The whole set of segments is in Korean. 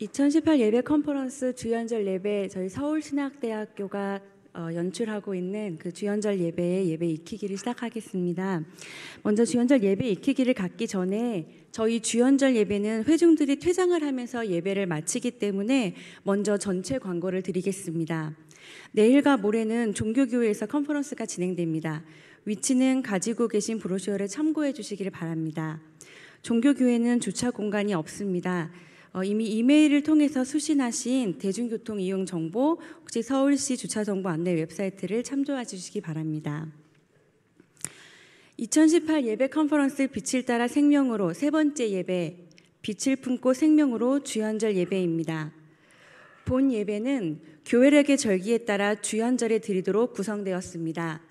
2018 예배 컨퍼런스 주연절 예배 저희 서울신학대학교가 연출하고 있는 그 주연절 예배의 예배 익히기를 시작하겠습니다. 먼저 주연절 예배 익히기를 갖기 전에 저희 주연절 예배는 회중들이 퇴장을 하면서 예배를 마치기 때문에 먼저 전체 광고를 드리겠습니다. 내일과 모레는 종교교회에서 컨퍼런스가 진행됩니다. 위치는 가지고 계신 브로셔를 참고해 주시기를 바랍니다. 종교교회는 주차 공간이 없습니다. 이미 이메일을 통해서 수신하신 대중교통 이용 정보, 혹시 서울시 주차정보 안내 웹사이트를 참조해 주시기 바랍니다. 2018 예배 컨퍼런스 빛을 따라 생명으로 세 번째 예배, 빛을 품고 생명으로 주연절 예배입니다. 본 예배는 교회력의 절기에 따라 주연절에 드리도록 구성되었습니다.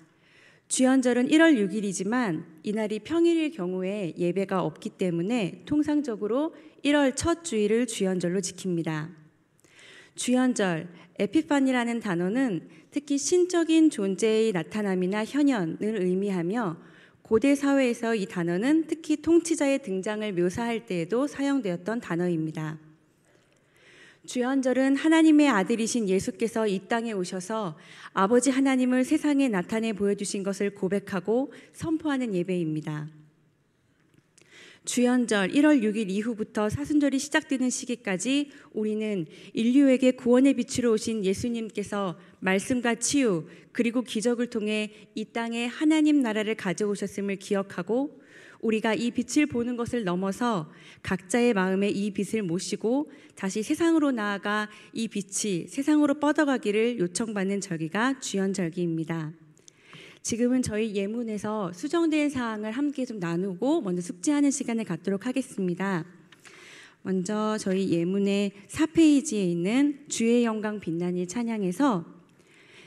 주연절은 1월 6일이지만 이날이 평일일 경우에 예배가 없기 때문에 통상적으로 1월 첫 주일을 주연절로 지킵니다. 주연절, 에피파니라는 단어는 특히 신적인 존재의 나타남이나 현현을 의미하며 고대 사회에서 이 단어는 특히 통치자의 등장을 묘사할 때에도 사용되었던 단어입니다. 주연절은 하나님의 아들이신 예수께서 이 땅에 오셔서 아버지 하나님을 세상에 나타내 보여주신 것을 고백하고 선포하는 예배입니다. 주연절 1월 6일 이후부터 사순절이 시작되는 시기까지 우리는 인류에게 구원의 빛으로 오신 예수님께서 말씀과 치유 그리고 기적을 통해 이 땅에 하나님 나라를 가져오셨음을 기억하고 우리가 이 빛을 보는 것을 넘어서 각자의 마음에 이 빛을 모시고 다시 세상으로 나아가 이 빛이 세상으로 뻗어가기를 요청받는 절기가 주연절기입니다. 지금은 저희 예문에서 수정된 사항을 함께 좀 나누고 먼저 숙지하는 시간을 갖도록 하겠습니다. 먼저 저희 예문의 4페이지에 있는 주의 영광 빛나니 찬양에서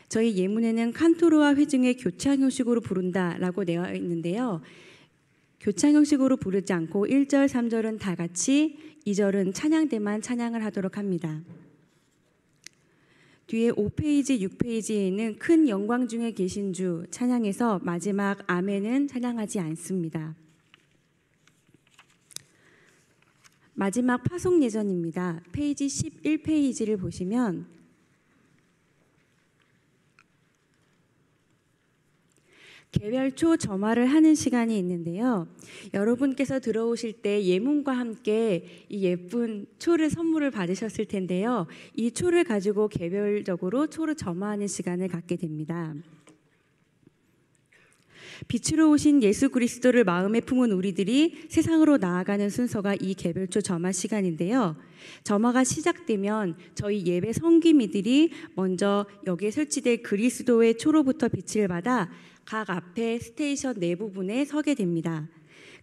저희 예문에는 칸토르와 회중의 교창 형식으로 부른다라고 되어 있는데요. 교창 형식으로 부르지 않고 1절, 3절은 다 같이, 2절은 찬양대만 찬양을 하도록 합니다. 뒤에 5페이지, 6페이지에 있는 큰 영광 중에 계신 주 찬양에서 마지막 아멘은 찬양하지 않습니다. 마지막 파송 예전입니다. 페이지 11페이지를 보시면 개별 초 점화를 하는 시간이 있는데요. 여러분께서 들어오실 때 예문과 함께 이 예쁜 초를 선물을 받으셨을 텐데요. 이 초를 가지고 개별적으로 초를 점화하는 시간을 갖게 됩니다. 빛으로 오신 예수 그리스도를 마음에 품은 우리들이 세상으로 나아가는 순서가 이 개별초 점화 시간인데요. 점화가 시작되면 저희 예배 성기미들이 먼저 여기에 설치될 그리스도의 초로부터 빛을 받아 각 앞에 스테이션 네 부분에 서게 됩니다.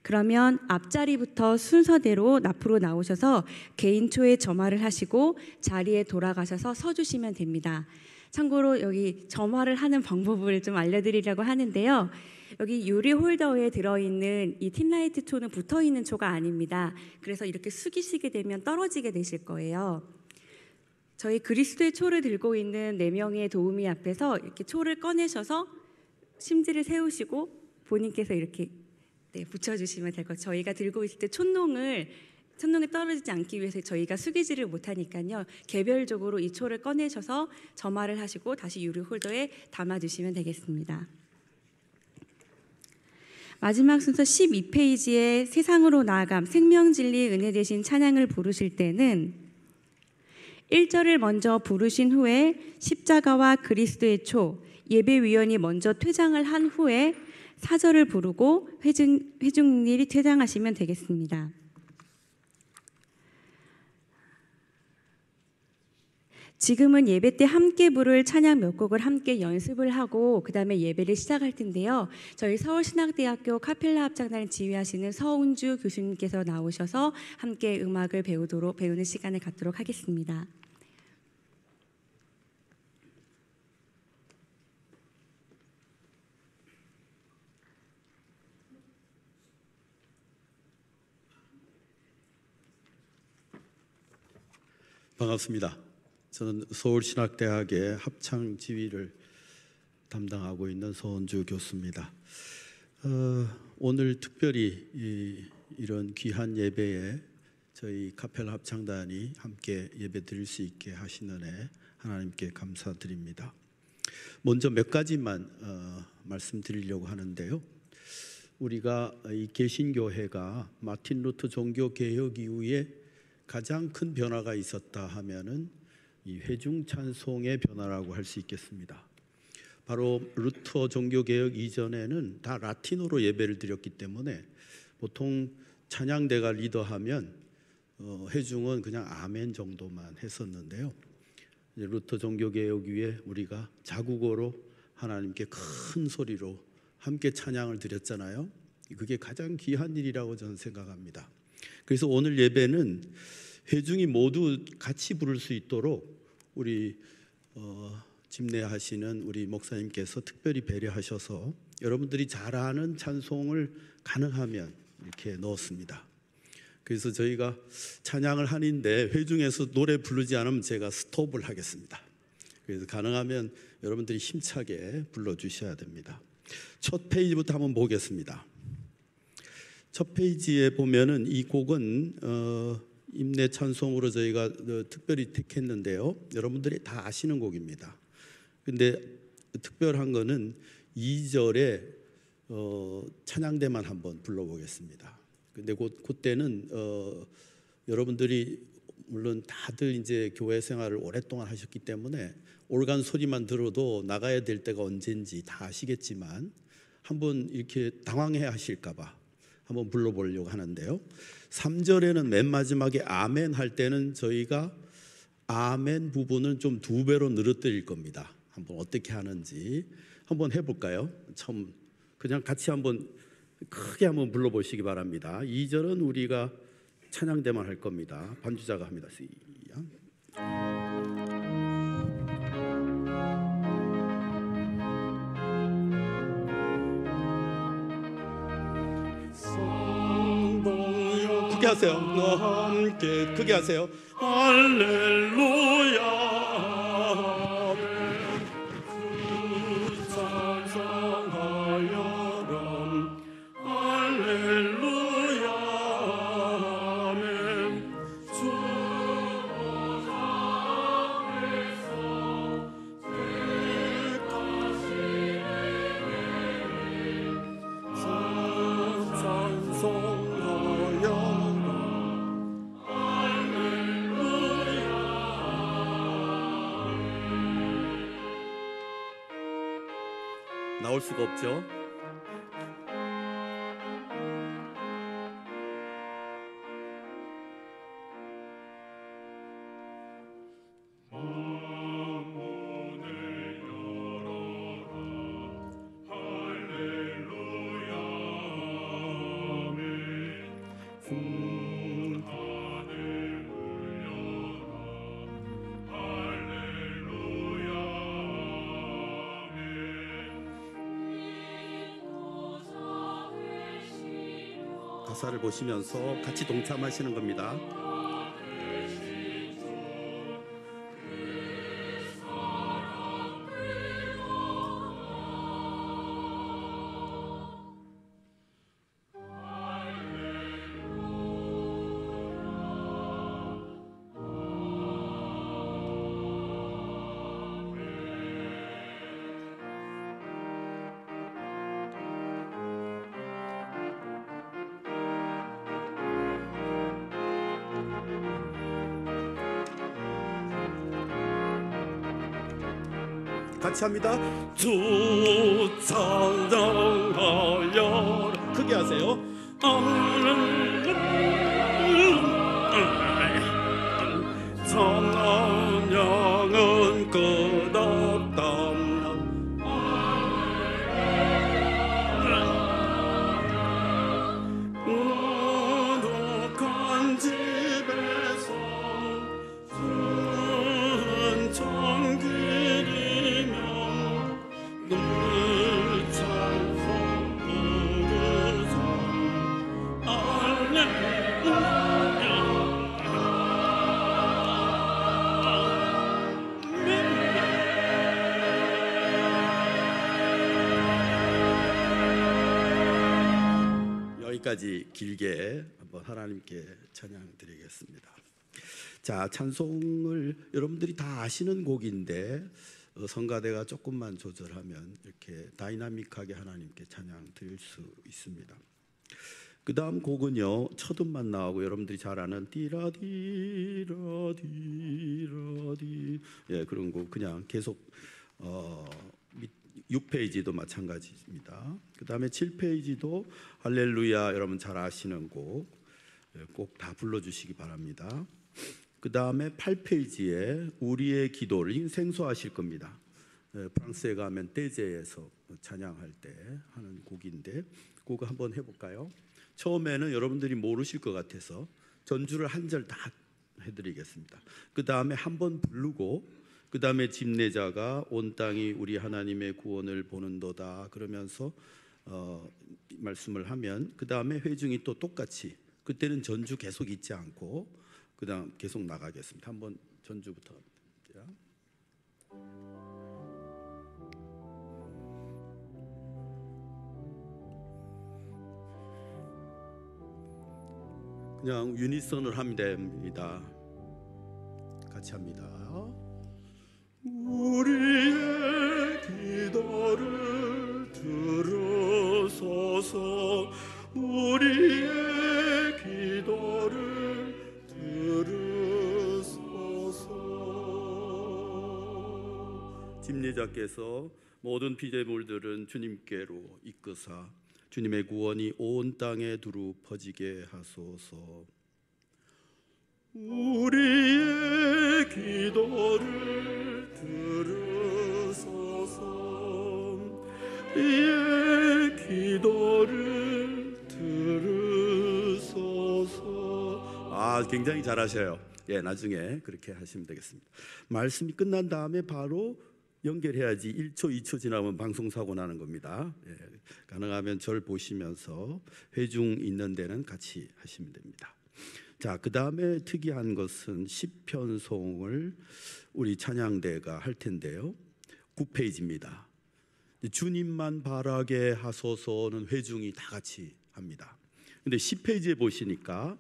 그러면 앞자리부터 순서대로 앞으로 나오셔서 개인초에 점화를 하시고 자리에 돌아가셔서 서주시면 됩니다. 참고로 여기 점화를 하는 방법을 좀 알려드리려고 하는데요. 여기 유리 홀더에 들어있는 이 틴라이트 초는 붙어있는 초가 아닙니다. 그래서 이렇게 숙이시게 되면 떨어지게 되실 거예요. 저희 그리스도의 초를 들고 있는 4명의 도우미 앞에서 이렇게 초를 꺼내셔서 심지를 세우시고 본인께서 이렇게 붙여주시면 될 것 같아요. 저희가 들고 있을 때 촛농에 떨어지지 않기 위해서 저희가 숙이지를 못하니까요. 개별적으로 이 초를 꺼내셔서 점화를 하시고 다시 유리 홀더에 담아주시면 되겠습니다. 마지막 순서 12페이지에 세상으로 나아감 생명진리 은혜 대신 찬양을 부르실 때는 1절을 먼저 부르신 후에 십자가와 그리스도의 초 예배위원이 먼저 퇴장을 한 후에 4절을 부르고 회중들이 퇴장하시면 되겠습니다. 지금은 예배 때 함께 부를 찬양 몇 곡을 함께 연습을 하고 그 다음에 예배를 시작할 텐데요. 저희 서울신학대학교 카펠라 합창단을 지휘하시는 서운주 교수님께서 나오셔서 함께 음악을 배우는 시간을 갖도록 하겠습니다. 반갑습니다. 저는 서울신학대학의 합창 지휘를 담당하고 있는 서은주 교수입니다. 오늘 특별히 이런 귀한 예배에 저희 카펠라 합창단이 함께 예배 드릴 수 있게 하시는 애 하나님께 감사드립니다. 먼저 몇 가지만 말씀드리려고 하는데요. 우리가 이 개신교회가 마틴 루터 종교 개혁 이후에 가장 큰 변화가 있었다 하면은 이 회중 찬송의 변화라고 할 수 있겠습니다. 바로 루터 종교 개혁 이전에는 다 라틴어로 예배를 드렸기 때문에 보통 찬양대가 리더하면 회중은 그냥 아멘 정도만 했었는데요. 이제 루터 종교 개혁 이후에 우리가 자국어로 하나님께 큰 소리로 함께 찬양을 드렸잖아요. 그게 가장 귀한 일이라고 저는 생각합니다. 그래서 오늘 예배는 회중이 모두 같이 부를 수 있도록 우리 집례하시는 우리 목사님께서 특별히 배려하셔서 여러분들이 잘 아는 찬송을 가능하면 이렇게 넣었습니다. 그래서 저희가 찬양을 하는데 회중에서 노래 부르지 않으면 제가 스톱을 하겠습니다. 그래서 가능하면 여러분들이 힘차게 불러주셔야 됩니다. 첫 페이지부터 한번 보겠습니다. 첫 페이지에 보면은 이 곡은 임내 찬송으로 저희가 특별히 택했는데요. 여러분들이 다 아시는 곡입니다. 근데 특별한 거는 2절에 찬양대만 한번 불러보겠습니다. 근데 그때는 여러분들이 물론 다들 이제 교회 생활을 오랫동안 하셨기 때문에 올간 소리만 들어도 나가야 될 때가 언젠지 다 아시겠지만 한번 이렇게 당황해 하실까 봐 한번 불러보려고 하는데요. 3절에는 맨 마지막에 아멘 할 때는 저희가 아멘 부분은 좀 2배로 늘어뜨릴 겁니다. 한번 어떻게 하는지 한번 해볼까요? 처음 그냥 같이 한번 크게 한번 불러보시기 바랍니다. 2절은 우리가 찬양대만 할 겁니다. 반주자가 합니다. 시작. 크게 하세요. 너와 함께 크게 하세요. 할렐루야. 나올 수가 없죠. 가사를 보시면서 같이 동참하시는 겁니다. 같이 합니다. 주 찬양하여 크게 하세요. 찬양은 끝없다. 거룩한 집에서 여기까지 길게 한번 하나님께 찬양 드리겠습니다. 자, 찬송을 여러분들이 다 아시는 곡인데 성가대가 조금만 조절하면 이렇게 다이나믹하게 하나님께 찬양 드릴 수 있습니다. 그 다음 곡은요, 첫 음만 나오고 여러분들이 잘 아는 띠라디라디라디, 예, 그런 곡 그냥 계속 6페이지도 마찬가지입니다. 그 다음에 7페이지도 할렐루야, 여러분 잘 아시는 곡 꼭 다 불러주시기 바랍니다. 그 다음에 8페이지에 우리의 기도를 생소하실 겁니다. 프랑스에 가면 떼제에서 찬양할 때 하는 곡인데 그거 한번 해볼까요? 처음에는 여러분들이 모르실 것 같아서 전주를 한 절 다 해드리겠습니다. 그 다음에 한번 부르고 그 다음에 집례자가 온 땅이 우리 하나님의 구원을 보는도다 그러면서 말씀을 하면 그 다음에 회중이 또 똑같이 그때는 전주 계속 잊지 않고 그 다음 계속 나가겠습니다. 한번 전주부터 합니다. 그냥 유니선을 하면 됩니다. 같이 합니다. 우리의 기도를 들으소서, 우리의 기도를 들으소서. 집례자께서 모든 피조물들은 주님께로 이끄사 주님의 구원이 온 땅에 두루 퍼지게 하소서. 우리의 기도를 들으소서, 우리의 기도를 들으소서. 굉장히 잘하셔요. 예, 나중에 그렇게 하시면 되겠습니다. 말씀이 끝난 다음에 바로 연결해야지 1초, 2초 지나면 방송사고 나는 겁니다. 예, 가능하면 절 보시면서 회중 있는 데는 같이 하시면 됩니다. 자, 그 다음에 특이한 것은 시편송을 우리 찬양대가 할 텐데요. 9페이지입니다. 주님만 바라게 하소서는 회중이 다 같이 합니다. 근데 10페이지에 보시니까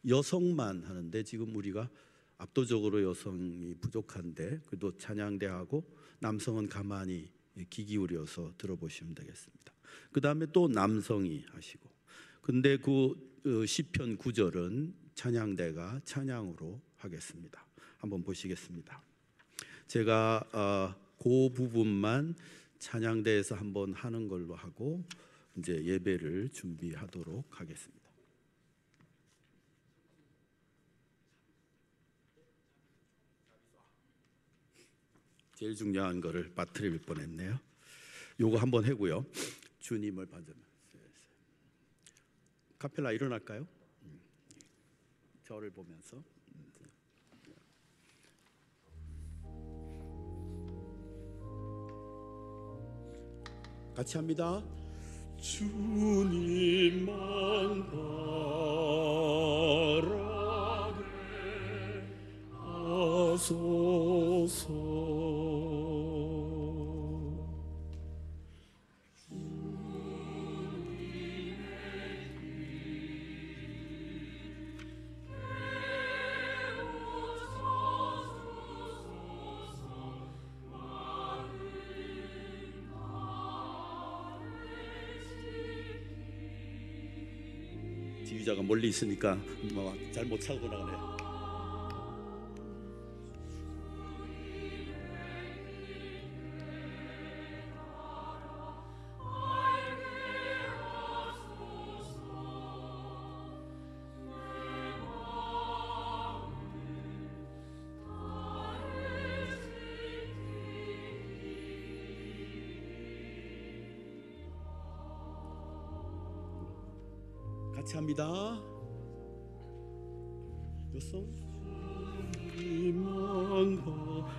여성만 하는데 지금 우리가 압도적으로 여성이 부족한데 그래도 찬양대하고 남성은 가만히 귀 기울여서 들어보시면 되겠습니다. 그 다음에 또 남성이 하시고, 근데 그 시편 9절은 찬양대가 찬양으로 하겠습니다. 한번 보시겠습니다. 제가 그 부분만 찬양대에서 한번 하는 걸로 하고 이제 예배를 준비하도록 하겠습니다. 제일 중요한 거를 빠뜨릴 뻔했네요. 요거 한번 하고요. 주님을 반전. 카펠라 일어날까요? 저를 보면서 같이 합니다. 주님만 바라게 하소서. 지휘자가 멀리 있으니까 잘 못 찾고 나가네요. 같이 합니다.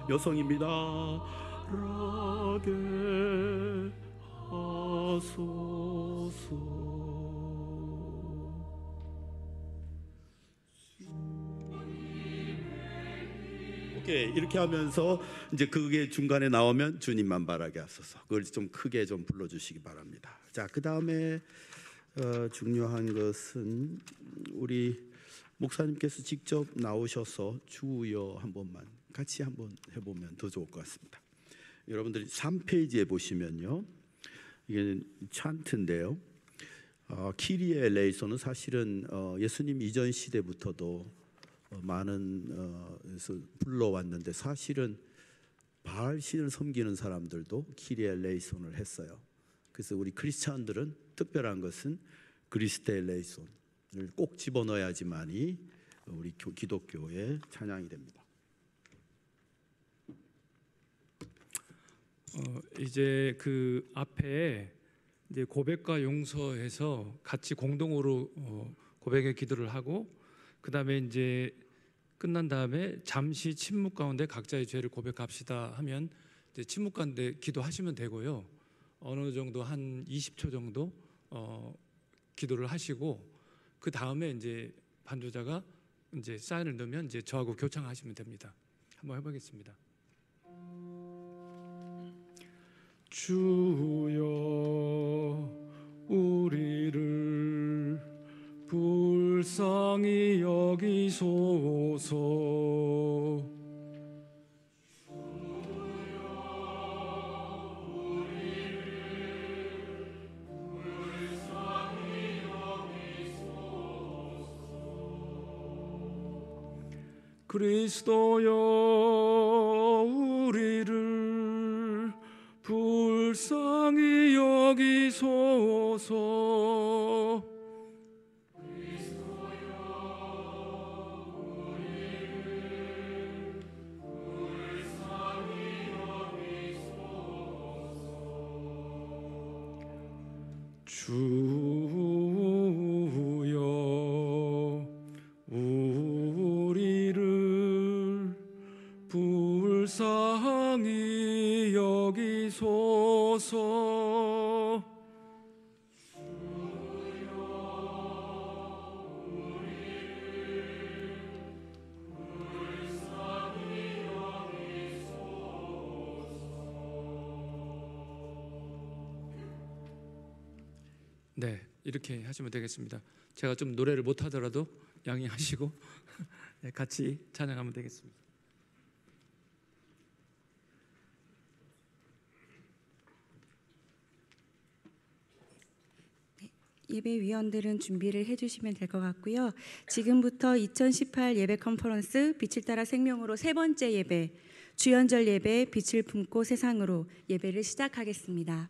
여성입니다. 라게 하소서. 오케이, 이렇게 하면서 이제 그게 중간에 나오면 주님만 바라게 하소서. 그걸 좀 크게 좀 불러주시기 바랍니다. 자, 그 다음에 중요한 것은 우리 목사님께서 직접 나오셔서 주여 한 번만 같이 한번 해보면 더 좋을 것 같습니다. 여러분들이 3페이지에 보시면요, 이게 찬트인데요. 키리에 레이소는 사실은 예수님 이전 시대부터도 많은 에서 불러왔는데, 사실은 바알 신을 섬기는 사람들도 키리에 레이손을 했어요. 그래서 우리 크리스찬들은 특별한 것은 그리스테 레이손을 꼭 집어넣어야지만이 우리 기독교의 찬양이 됩니다. 이제 그 앞에 이제 고백과 용서해서 같이 공동으로 고백의 기도를 하고, 그 다음에 이제 끝난 다음에 잠시 침묵 가운데 각자의 죄를 고백합시다 하면 이제 침묵 가운데 기도하시면 되고요. 어느 정도 한 20초 정도 기도를 하시고, 그 다음에 이제 반주자가 이제 사인을 넣으면 이제 저하고 교창하시면 됩니다. 한번 해보겠습니다. 주여 우리를 불쌍히 여기소서. 그리스도여 우리를 불쌍히 여기소서. 주여 우리를 불쌍히 여기소서. 네, 이렇게 하시면 되겠습니다. 제가 좀 노래를 못하더라도 양해하시고 같이 찬양하면 되겠습니다. 예배위원들은 준비를 해주시면 될 것 같고요. 지금부터 2018 예배 컨퍼런스 빛을 따라 생명으로 세 번째 예배, 주연절 예배 빛을 품고 세상으로 예배를 시작하겠습니다.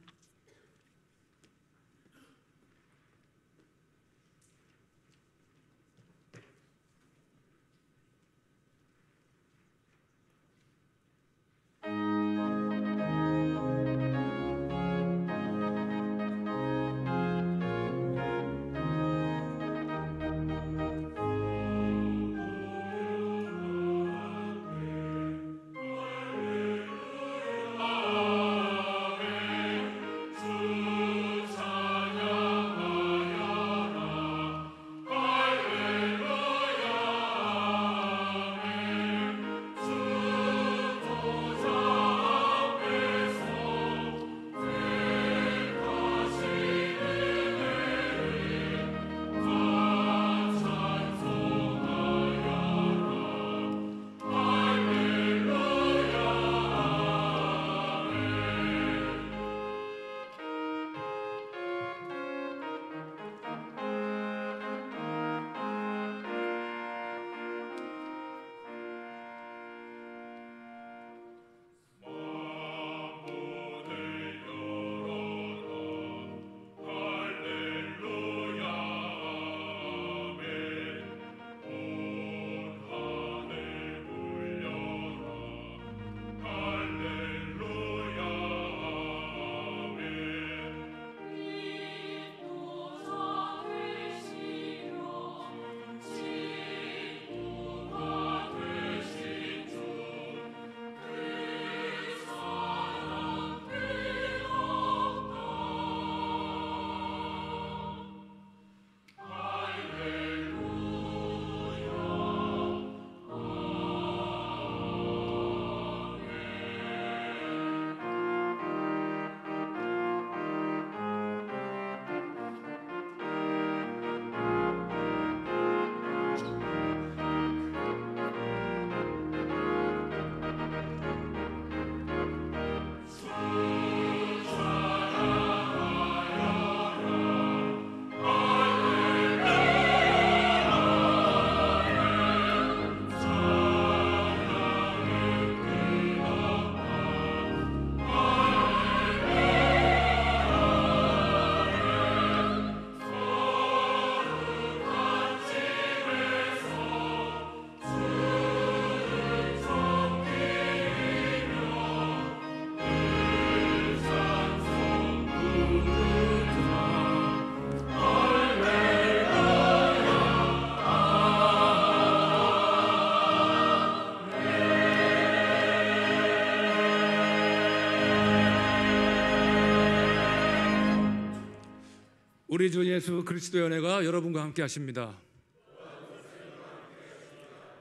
우리 주 예수 그리스도의 은혜가 여러분과 함께 하십니다.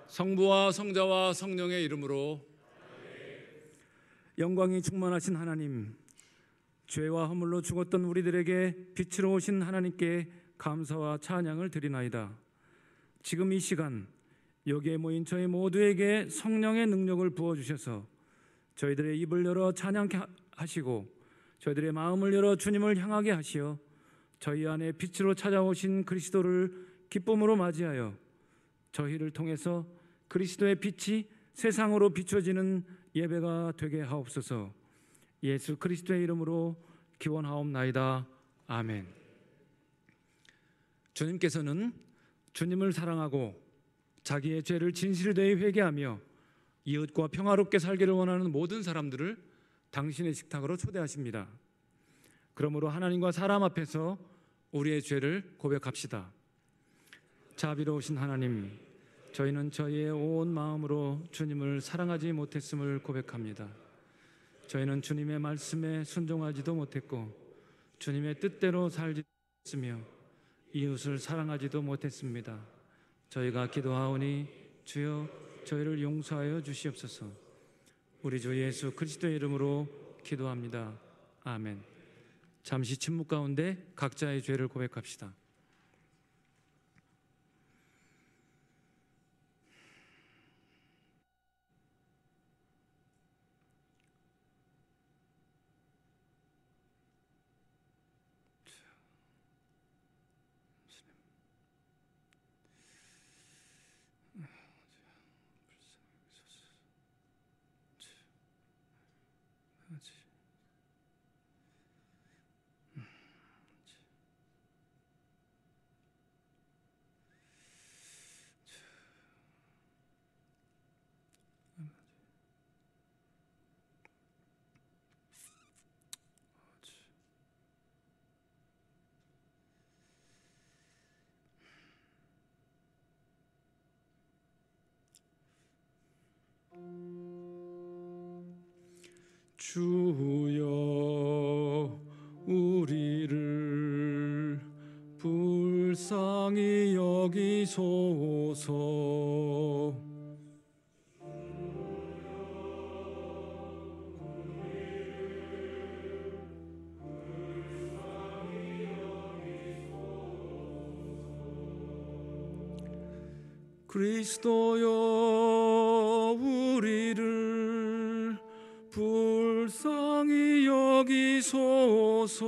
성부와 성자와 성령의 이름으로. 영광이 충만하신 하나님, 죄와 허물로 죽었던 우리들에게 빛으로 오신 하나님께 감사와 찬양을 드리나이다. 지금 이 시간 여기에 모인 저희 모두에게 성령의 능력을 부어주셔서 저희들의 입을 열어 찬양케 하시고 저희들의 마음을 열어 주님을 향하게 하시어 저희 안에 빛으로 찾아오신 그리스도를 기쁨으로 맞이하여 저희를 통해서 그리스도의 빛이 세상으로 비춰지는 예배가 되게 하옵소서. 예수 그리스도의 이름으로 기원하옵나이다. 아멘. 주님께서는 주님을 사랑하고 자기의 죄를 진실되이 회개하며 이웃과 평화롭게 살기를 원하는 모든 사람들을 당신의 식탁으로 초대하십니다. 그러므로 하나님과 사람 앞에서 우리의 죄를 고백합시다. 자비로우신 하나님, 저희는 저희의 온 마음으로 주님을 사랑하지 못했음을 고백합니다. 저희는 주님의 말씀에 순종하지도 못했고 주님의 뜻대로 살지 못했으며 이웃을 사랑하지도 못했습니다. 저희가 기도하오니 주여 저희를 용서하여 주시옵소서. 우리 주 예수 그리스도의 이름으로 기도합니다. 아멘. 잠시 침묵 가운데 각자의 죄를 고백합시다. 주여 우리를 불쌍히 여기소서. 그리스도여 우리를 불쌍히 여기소서.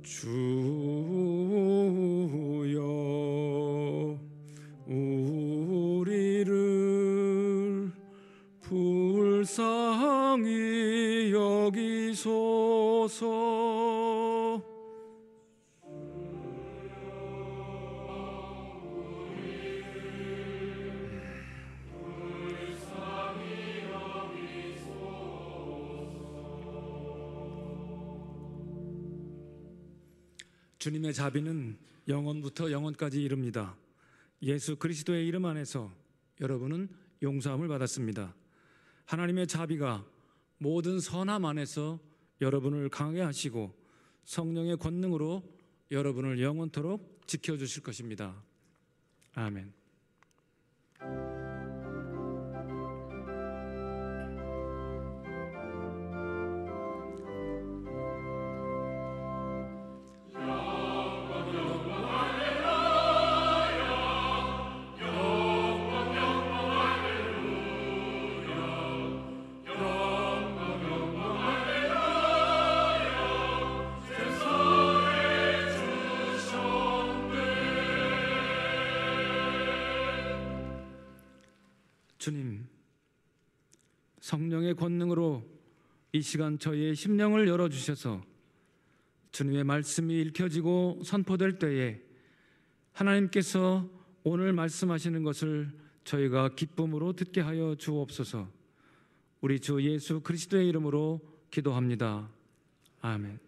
주여 우리를 불쌍히 여기소서. 주님의 자비는 영원부터 영원까지 이릅니다. 예수 그리스도의 이름 안에서 여러분은 용서함을 받았습니다. 하나님의 자비가 모든 선함 안에서 여러분을 강하게 하시고 성령의 권능으로 여러분을 영원토록 지켜주실 것입니다. 아멘. 주님, 성령의 권능으로 이 시간 저희의 심령을 열어주셔서 주님의 말씀이 읽혀지고 선포될 때에 하나님께서 오늘 말씀하시는 것을 저희가 기쁨으로 듣게 하여 주옵소서. 우리 주 예수 그리스도의 이름으로 기도합니다. 아멘.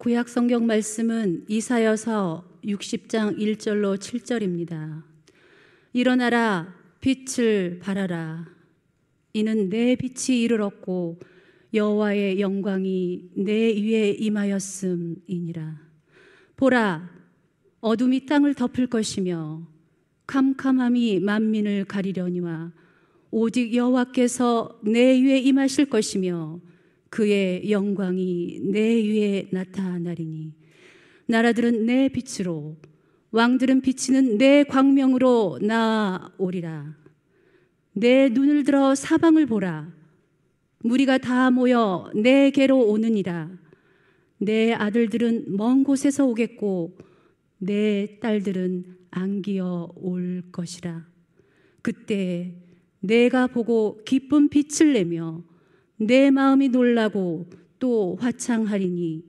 구약 성경 말씀은 이사야서 60장 1절로 7절입니다. 일어나라, 빛을 발하라. 이는 내 빛이 이르렀고 여호와의 영광이 내 위에 임하였음이니라. 보라, 어둠이 땅을 덮을 것이며 캄캄함이 만민을 가리려니와 오직 여호와께서 내 위에 임하실 것이며 그의 영광이 내 위에 나타나리니 나라들은 내 빛으로 왕들은 비치는 내 광명으로 나아오리라. 내 눈을 들어 사방을 보라. 무리가 다 모여 내게로 오느니라. 내 아들들은 먼 곳에서 오겠고 내 딸들은 안기어 올 것이라. 그때 내가 보고 기쁜 빛을 내며 내 마음이 놀라고 또 화창하리니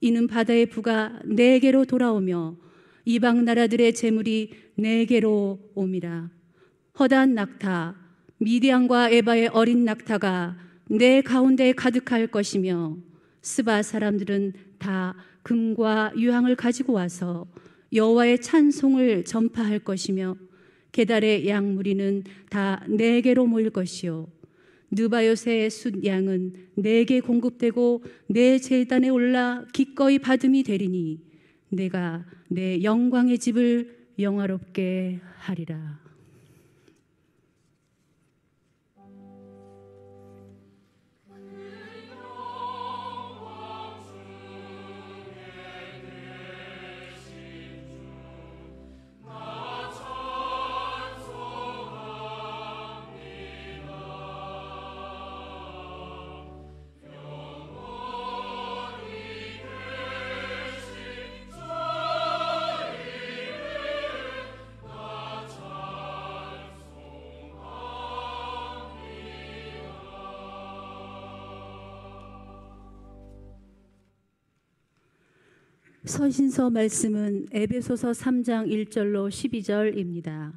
이는 바다의 부가 내게로 돌아오며 이방 나라들의 재물이 내게로 옴이라. 허다한 낙타 미디안과 에바의 어린 낙타가 내 가운데에 가득할 것이며 스바 사람들은 다 금과 유황을 가지고 와서 여호와의 찬송을 전파할 것이며 게달의 양무리는 다 내게로 모일 것이요 느바요새의 숫 양은 내게 공급되고 내 제단에 올라 기꺼이 받음이 되리니 내가 내 영광의 집을 영화롭게 하리라. 서신서 말씀은 에베소서 3장 1절로 12절입니다.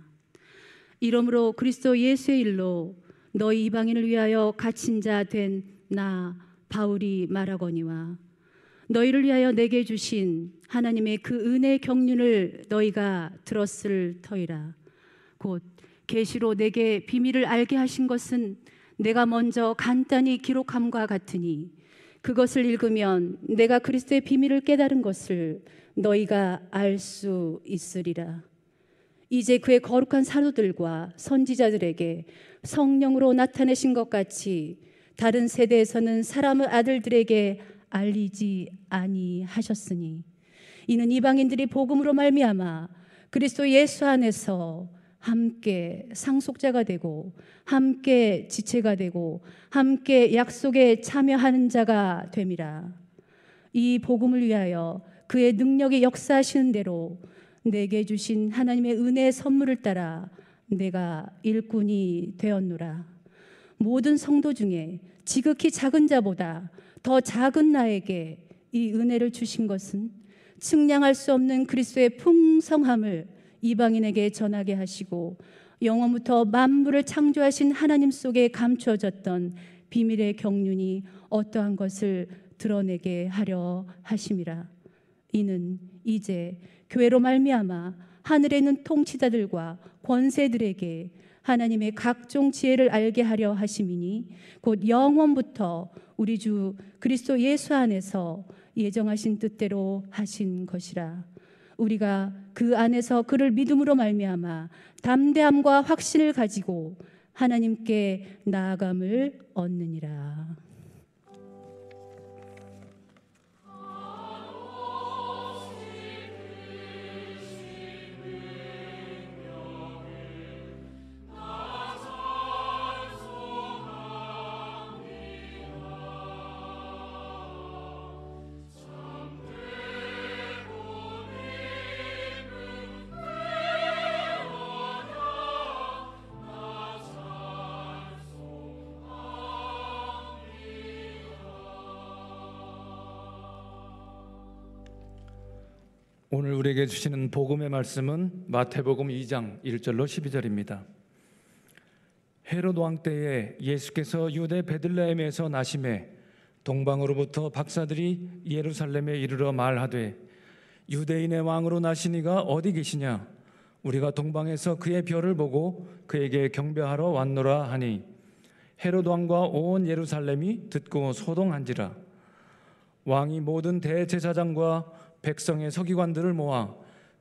이러므로 그리스도 예수의 일로 너희 이방인을 위하여 갇힌 자 된 나 바울이 말하거니와 너희를 위하여 내게 주신 하나님의 그 은혜의 경륜을 너희가 들었을 터이라. 곧 계시로 내게 비밀을 알게 하신 것은 내가 먼저 간단히 기록함과 같으니 그것을 읽으면 내가 그리스도의 비밀을 깨달은 것을 너희가 알 수 있으리라. 이제 그의 거룩한 사도들과 선지자들에게 성령으로 나타내신 것 같이 다른 세대에서는 사람의 아들들에게 알리지 아니하셨으니 이는 이방인들이 복음으로 말미암아 그리스도 예수 안에서 함께 상속자가 되고 함께 지체가 되고 함께 약속에 참여하는 자가 됨이라. 이 복음을 위하여 그의 능력이 역사하시는 대로 내게 주신 하나님의 은혜의 선물을 따라 내가 일꾼이 되었노라. 모든 성도 중에 지극히 작은 자보다 더 작은 나에게 이 은혜를 주신 것은 측량할 수 없는 그리스도의 풍성함을 이방인에게 전하게 하시고 영원부터 만물을 창조하신 하나님 속에 감추어졌던 비밀의 경륜이 어떠한 것을 드러내게 하려 하심이라. 이는 이제 교회로 말미암아 하늘에 있는 통치자들과 권세들에게 하나님의 각종 지혜를 알게 하려 하심이니 곧 영원부터 우리 주 그리스도 예수 안에서 예정하신 뜻대로 하신 것이라. 우리가 그 안에서 그를 믿음으로 말미암아 담대함과 확신을 가지고 하나님께 나아감을 얻느니라. 오늘 우리에게 주시는 복음의 말씀은 마태복음 2장 1절로 12절입니다. 헤롯 왕 때에 예수께서 유대 베들레헴에서 나심에 동방으로부터 박사들이 예루살렘에 이르러 말하되 유대인의 왕으로 나시니가 어디 계시냐? 우리가 동방에서 그의 별을 보고 그에게 경배하러 왔노라 하니 헤롯 왕과 온 예루살렘이 듣고 소동한지라. 왕이 모든 대제사장과 백성의 서기관들을 모아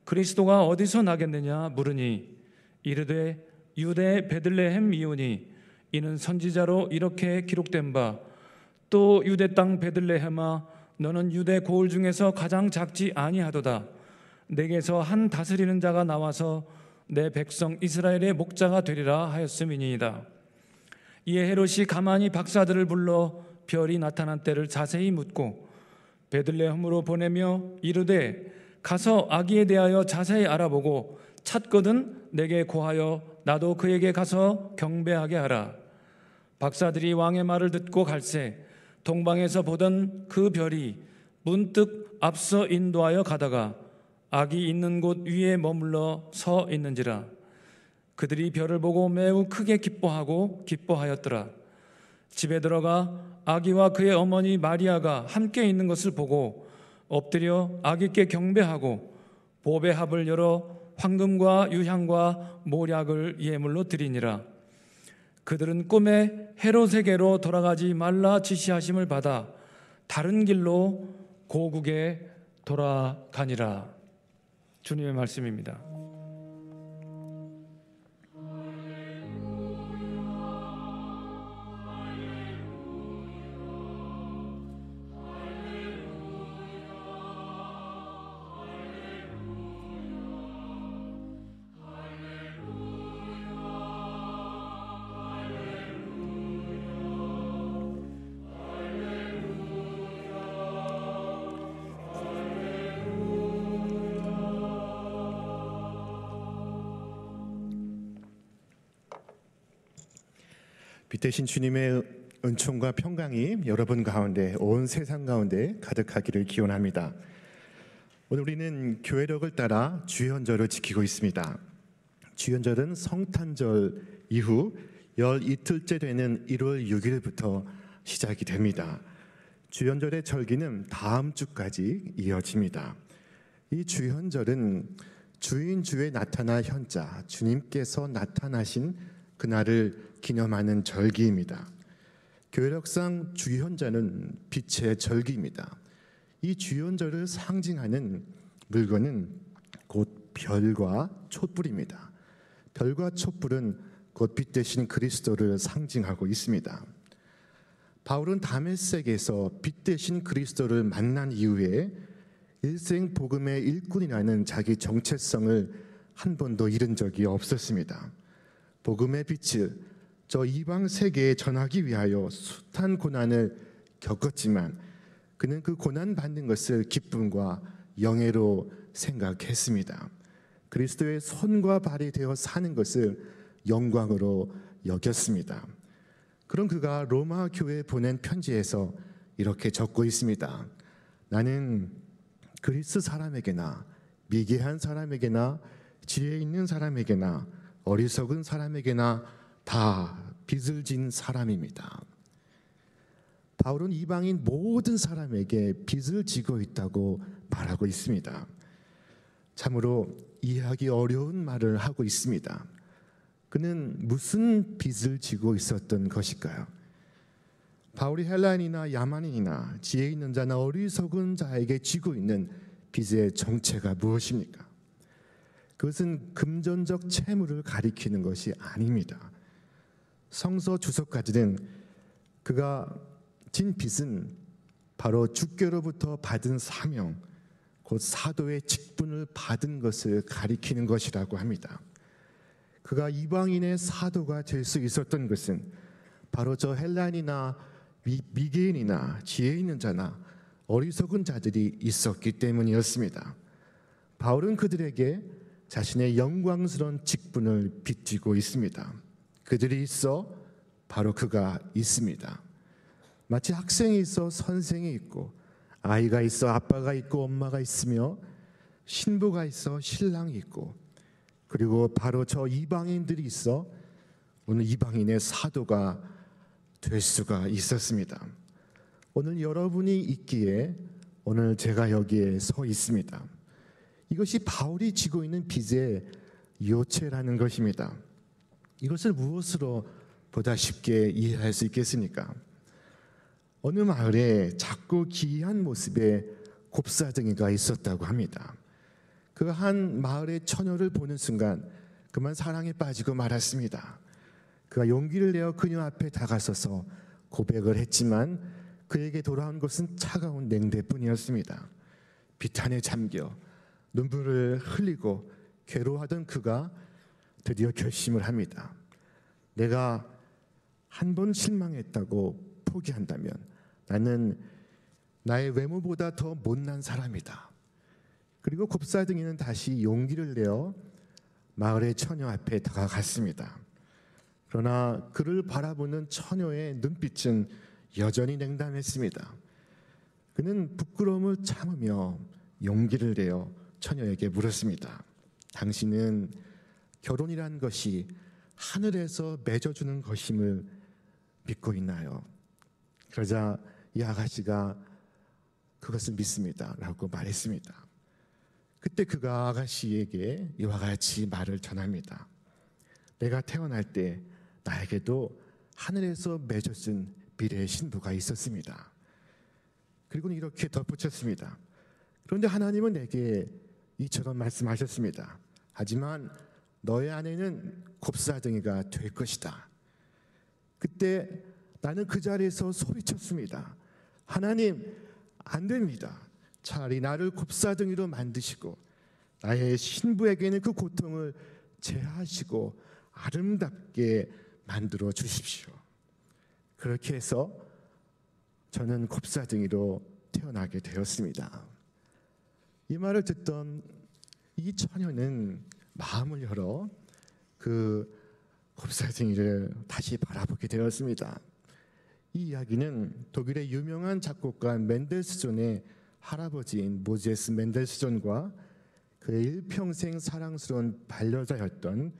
그리스도가 어디서 나겠느냐 물으니 이르되 유대 베들레헴 이오니 이는 선지자로 이렇게 기록된 바 또 유대 땅 베들레헴아 너는 유대 고을 중에서 가장 작지 아니하도다. 내게서 한 다스리는 자가 나와서 내 백성 이스라엘의 목자가 되리라 하였음이니이다. 이에 헤롯이 가만히 박사들을 불러 별이 나타난 때를 자세히 묻고 베들레헴으로 보내며 이르되 가서 아기에 대하여 자세히 알아보고 찾거든 내게 고하여 나도 그에게 가서 경배하게 하라. 박사들이 왕의 말을 듣고 갈새 동방에서 보던 그 별이 문득 앞서 인도하여 가다가 아기 있는 곳 위에 머물러 서 있는지라. 그들이 별을 보고 매우 크게 기뻐하였더라. 집에 들어가 아기와 그의 어머니 마리아가 함께 있는 것을 보고 엎드려 아기께 경배하고 보배 합을 열어 황금과 유향과 모략을 예물로 드리니라. 그들은 꿈에 헤롯에게로 돌아가지 말라 지시하심을 받아 다른 길로 고국에 돌아가니라. 주님의 말씀입니다. 빛되신 주님의 은총과 평강이 여러분 가운데 온 세상 가운데 가득하기를 기원합니다. 오늘 우리는 교회력을 따라 주현절을 지키고 있습니다. 주현절은 성탄절 이후 12일째 되는 1월 6일부터 시작이 됩니다. 주현절의 절기는 다음 주까지 이어집니다. 이 주현절은 주인 주에 나타나 현자 주님께서 나타나신 그날을 기념하는 절기입니다. 교회력상 주현절은 빛의 절기입니다. 이 주현절을 상징하는 물건은 곧 별과 촛불입니다. 별과 촛불은 곧 빛 대신 그리스도를 상징하고 있습니다. 바울은 다메섹에서 빛 대신 그리스도를 만난 이후에 일생 복음의 일꾼이라는 자기 정체성을 한 번도 잃은 적이 없었습니다. 복음의 빛을 저 이방 세계에 전하기 위하여 숱한 고난을 겪었지만 그는 그 고난 받는 것을 기쁨과 영예로 생각했습니다. 그리스도의 손과 발이 되어 사는 것을 영광으로 여겼습니다. 그런 그가 로마 교회에 보낸 편지에서 이렇게 적고 있습니다. 나는 그리스 사람에게나 미개한 사람에게나 지혜 있는 사람에게나 어리석은 사람에게나 다 빚을 진 사람입니다. 바울은 이방인 모든 사람에게 빚을 지고 있다고 말하고 있습니다. 참으로 이해하기 어려운 말을 하고 있습니다. 그는 무슨 빚을 지고 있었던 것일까요? 바울이 헬라인이나 야만인이나 지혜 있는 자나 어리석은 자에게 지고 있는 빚의 정체가 무엇입니까? 그것은 금전적 채무를 가리키는 것이 아닙니다. 성서 주석가들은 그가 진 빚은 바로 주께로부터 받은 사명, 곧 사도의 직분을 받은 것을 가리키는 것이라고 합니다. 그가 이방인의 사도가 될 수 있었던 것은 바로 저 헬라인이나 미개인이나 지혜 있는 자나 어리석은 자들이 있었기 때문이었습니다. 바울은 그들에게 자신의 영광스러운 직분을 빚지고 있습니다. 그들이 있어 바로 그가 있습니다. 마치 학생이 있어 선생이 있고 아이가 있어 아빠가 있고 엄마가 있으며 신부가 있어 신랑이 있고 그리고 바로 저 이방인들이 있어 오늘 이방인의 사도가 될 수가 있었습니다. 오늘 여러분이 있기에 오늘 제가 여기에 서 있습니다. 이것이 바울이 지고 있는 빚의 요체라는 것입니다. 이것을 무엇으로 보다 쉽게 이해할 수 있겠습니까? 어느 마을에 작고 기이한 모습의 곱사등이가 있었다고 합니다. 그 한 마을의 처녀를 보는 순간 그만 사랑에 빠지고 말았습니다. 그가 용기를 내어 그녀 앞에 다가서서 고백을 했지만 그에게 돌아온 것은 차가운 냉대뿐이었습니다. 비탄에 잠겨 눈물을 흘리고 괴로워하던 그가 드디어 결심을 합니다. 내가 한 번 실망했다고 포기한다면 나는 나의 외모보다 더 못난 사람이다. 그리고 곱사등이는 다시 용기를 내어 마을의 처녀 앞에 다가갔습니다. 그러나 그를 바라보는 처녀의 눈빛은 여전히 냉담했습니다. 그는 부끄러움을 참으며 용기를 내어 처녀에게 물었습니다. 당신은 결혼이란 것이 하늘에서 맺어주는 것임을 믿고 있나요? 그러자 이 아가씨가 그것을 믿습니다 라고 말했습니다. 그때 그가 아가씨에게 이와 같이 말을 전합니다. 내가 태어날 때 나에게도 하늘에서 맺어준 미래의 신부가 있었습니다. 그리고는 이렇게 덧붙였습니다. 그런데 하나님은 내게 이처럼 말씀하셨습니다. 하지만 너의 아내는 곱사등이가 될 것이다. 그때 나는 그 자리에서 소리쳤습니다. 하나님, 안 됩니다. 차라리 나를 곱사등이로 만드시고 나의 신부에게는 그 고통을 제하시고 아름답게 만들어 주십시오. 그렇게 해서 저는 곱사등이로 태어나게 되었습니다. 이 말을 듣던 이 처녀는 마음을 열어 그 곱사등이를 다시 바라보게 되었습니다. 이 이야기는 독일의 유명한 작곡가 멘델스존의 할아버지인 모제스 멘델스존과 그의 일평생 사랑스러운 반려자였던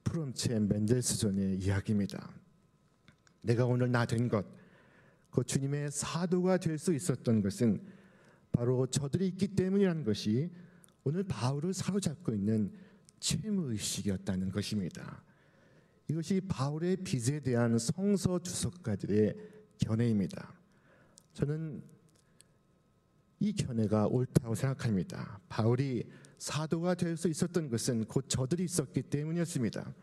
프롬체 멘델스존의 이야기입니다. 내가 오늘 나 된 것, 그 주님의 사도가 될 수 있었던 것은 바로 저들이 있기 때문이라는 것이 오늘 바울을 사로잡고 있는 채무의식이었다는 것입니다. 이것이 바울의 빚에 대한 성서 주석가들의 견해입니다. 저는 이 견해가 옳다고 생각합니다. 바울이 사도가 될 수 있었던 것은 곧 저들이 있었기 때문이었습니다.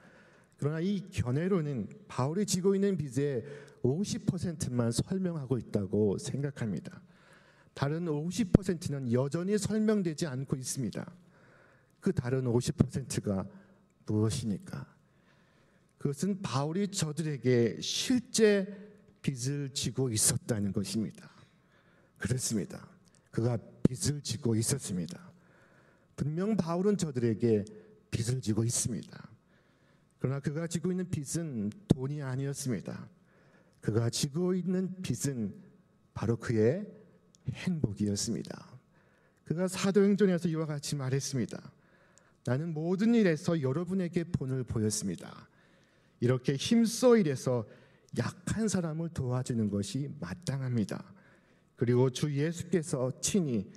그러나 이 견해로는 바울이 지고 있는 빚의 50%만 설명하고 있다고 생각합니다. 다른 50%는 여전히 설명되지 않고 있습니다. 그 다른 50%가 무엇이니까? 그것은 바울이 저들에게 실제 빚을 지고 있었다는 것입니다. 그렇습니다. 그가 빚을 지고 있었습니다. 분명 바울은 저들에게 빚을 지고 있습니다. 그러나 그가 지고 있는 빚은 돈이 아니었습니다. 그가 지고 있는 빚은 바로 그의 행복이었습니다. 그가 사도행전에서 이와 같이 말했습니다. 나는 모든 일에서 여러분에게 본을 보였습니다. 이렇게 힘써 일해서 약한 사람을 도와주는 것이 마땅합니다. 그리고 주 예수께서 친히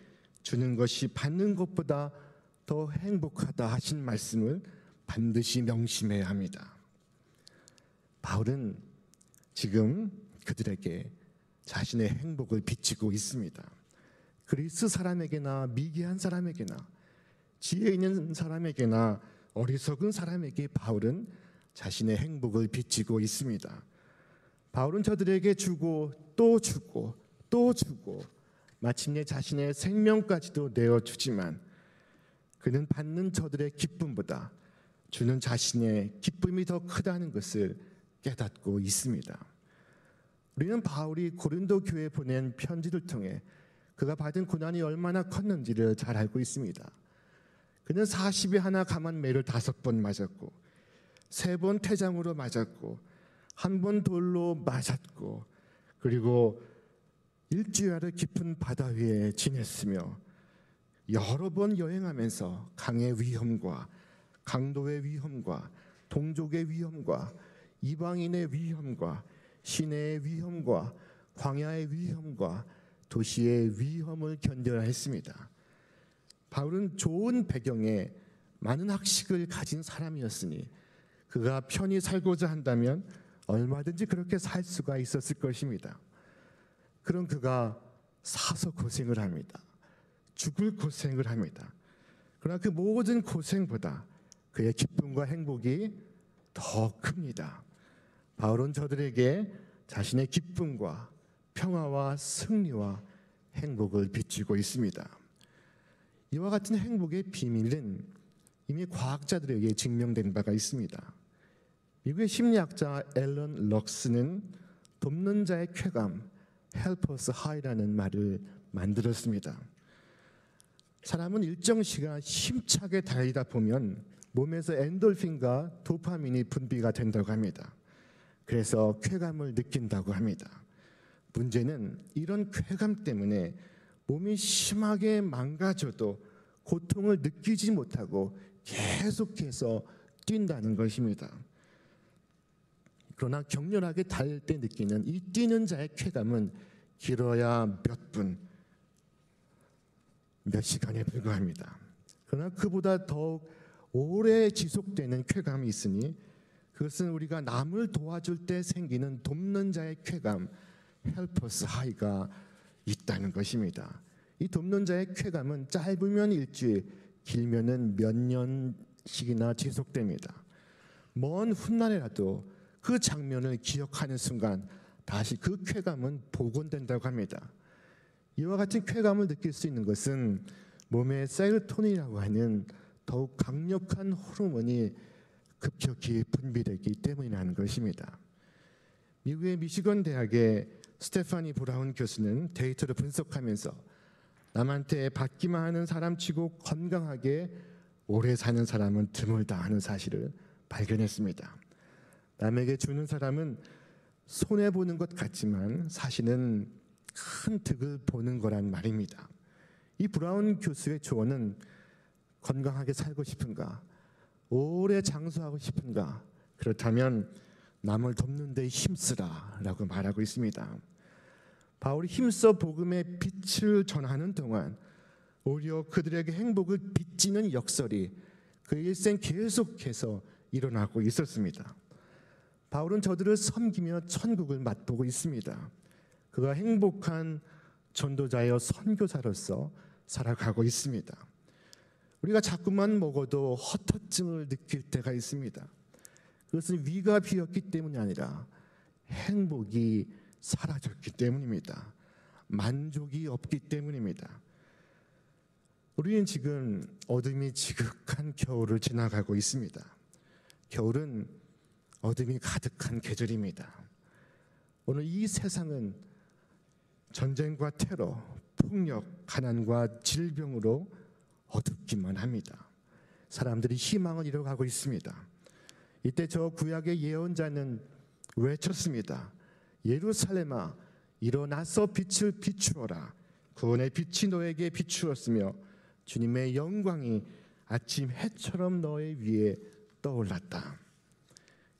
주는 것이 받는 것보다 더 행복하다 하신 말씀을 반드시 명심해야 합니다. 바울은 지금 그들에게 자신의 행복을 비치고 있습니다. 그리스 사람에게나 미개한 사람에게나 지혜 있는 사람에게나 어리석은 사람에게 바울은 자신의 행복을 비치고 있습니다. 바울은 저들에게 주고 또 주고 또 주고 마침내 자신의 생명까지도 내어주지만 그는 받는 저들의 기쁨보다 주는 자신의 기쁨이 더 크다는 것을 깨닫고 있습니다. 우리는 바울이 고린도 교회에 보낸 편지를 통해 그가 받은 고난이 얼마나 컸는지를 잘 알고 있습니다. 그는 40에 하나 감한 매를 5번 맞았고 3번 태장으로 맞았고 1번 돌로 맞았고 그리고 일주일을 깊은 바다 위에 지냈으며 여러 번 여행하면서 강의 위험과 강도의 위험과 동족의 위험과 이방인의 위험과 시내의 위험과 광야의 위험과 도시의 위험을 견뎌야 했습니다. 바울은 좋은 배경에 많은 학식을 가진 사람이었으니 그가 편히 살고자 한다면 얼마든지 그렇게 살 수가 있었을 것입니다. 그런 그가 사서 고생을 합니다. 죽을 고생을 합니다. 그러나 그 모든 고생보다 그의 기쁨과 행복이 더 큽니다. 바울은 저들에게 자신의 기쁨과 평화와 승리와 행복을 비추고 있습니다. 이와 같은 행복의 비밀은 이미 과학자들에게 증명된 바가 있습니다. 미국의 심리학자 앨런 럭스는 돕는 자의 쾌감, helper's high라는 말을 만들었습니다. 사람은 일정 시간 힘차게 달리다 보면 몸에서 엔돌핀과 도파민이 분비가 된다고 합니다. 그래서 쾌감을 느낀다고 합니다. 문제는 이런 쾌감 때문에 몸이 심하게 망가져도 고통을 느끼지 못하고 계속해서 뛴다는 것입니다. 그러나 격렬하게 달릴 때 느끼는 이 뛰는 자의 쾌감은 길어야 몇 분, 몇 시간에 불과합니다. 그러나 그보다 더욱 오래 지속되는 쾌감이 있으니 그것은 우리가 남을 도와줄 때 생기는 돕는 자의 쾌감, 헬퍼스 하이가 있다는 것입니다. 이 돕는 자의 쾌감은 짧으면 일주일, 길면은 몇 년씩이나 지속됩니다. 먼 훗날에라도 그 장면을 기억하는 순간 다시 그 쾌감은 복원된다고 합니다. 이와 같은 쾌감을 느낄 수 있는 것은 몸의 세로토닌이라고 하는 더욱 강력한 호르몬이 급격히 분비되기 때문이라는 것입니다. 미국의 미시건 대학의 스테파니 브라운 교수는 데이터를 분석하면서 남한테 받기만 하는 사람치고 건강하게 오래 사는 사람은 드물다 하는 사실을 발견했습니다. 남에게 주는 사람은 손해보는 것 같지만 사실은 큰 득을 보는 거란 말입니다. 이 브라운 교수의 조언은 건강하게 살고 싶은가? 오래 장수하고 싶은가? 그렇다면 남을 돕는 데 힘쓰라 라고 말하고 있습니다. 바울이 힘써 복음의 빛을 전하는 동안 오히려 그들에게 행복을 빚지는 역설이 그 일생 계속해서 일어나고 있었습니다. 바울은 저들을 섬기며 천국을 맛보고 있습니다. 그가 행복한 전도자여 선교사로서 살아가고 있습니다. 우리가 자꾸만 먹어도 헛헛증을 느낄 때가 있습니다. 그것은 위가 비었기 때문이 아니라 행복이 사라졌기 때문입니다. 만족이 없기 때문입니다. 우리는 지금 어둠이 지극한 겨울을 지나가고 있습니다. 겨울은 어둠이 가득한 계절입니다. 오늘 이 세상은 전쟁과 테러, 폭력, 가난과 질병으로 어둡기만 합니다. 사람들이 희망을 잃어가고 있습니다. 이때 저 구약의 예언자는 외쳤습니다. 예루살렘아 일어나서 빛을 비추어라. 구원의 빛이 너에게 비추었으며 주님의 영광이 아침 해처럼 너의 위에 떠올랐다.